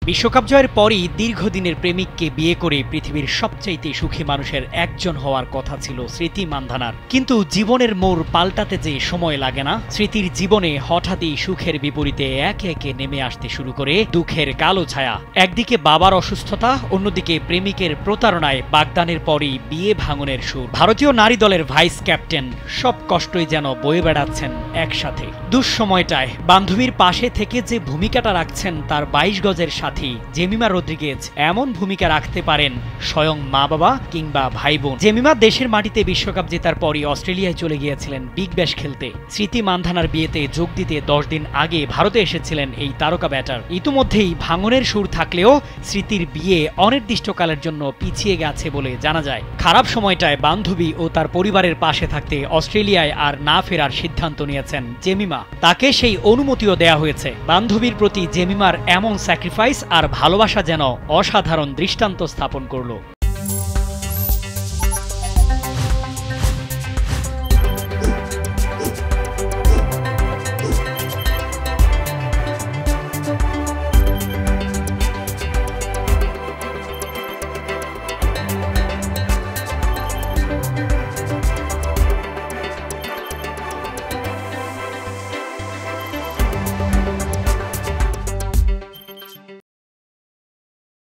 বিশ্বকাপ জয়ের পরই দীর্ঘদিনের প্রেমিককে বিয়ে করে পৃথিবীর সবচাইতে সুখী মানুষের একজন হওয়ার কথা ছিল স্মৃতি মান্ধানার। কিন্তু জীবনের মোড় পাল্টাতে যে সময় লাগে না, স্মৃতির জীবনে হঠাৎই সুখের বিপরীতে একে একে নেমে আসতে শুরু করে দুঃখের কালো ছায়া। একদিকে বাবার অসুস্থতা, অন্যদিকে প্রেমিকের প্রতারণায় বাগদানের পরই বিয়ে ভাঙনের সুর। ভারতীয় নারী দলের ভাইস ক্যাপ্টেন সব কষ্টই যেন বয়ে বেড়াচ্ছেন একসাথে। দুঃসময়টায় বান্ধবীর পাশে থেকে যে ভূমিকাটা রাখছেন তার 22 গজের সাথী জেমিমা রদ্রিগেজ এমন ভূমিকা রাখতে পারেন স্বয়ং মা বাবা কিংবা ভাই বোন। জেমিমা দেশের মাটিতে বিশ্বকাপ জেতার পরই অস্ট্রেলিয়ায় চলে গিয়েছিলেন বিগ ব্যাশ খেলতে। স্মৃতি মান্ধানার বিয়েতে যোগ দিতে 10 দিন আগে ভারতে এসেছিলেন এই তারকা ব্যাটার। ইতিমধ্যেই ভাঙনের সুর থাকলেও স্মৃতির বিয়ে অনির্দিষ্টকালের জন্য পিছিয়ে গেছে বলে জানা যায়। খারাপ সময়টায় বান্ধবী ও তার পরিবারের পাশে থাকতে অস্ট্রেলিয়ায় আর না ফেরার সিদ্ধান্ত নিয়েছেন জেমিমা। তাকে সেই অনুমতিও দেয়া হয়েছে। বান্ধবীর প্রতি জেমিমার এমন স্যাক্রিফাইস আর ভালোবাসা যেন অসাধারণ দৃষ্টান্ত স্থাপন করল।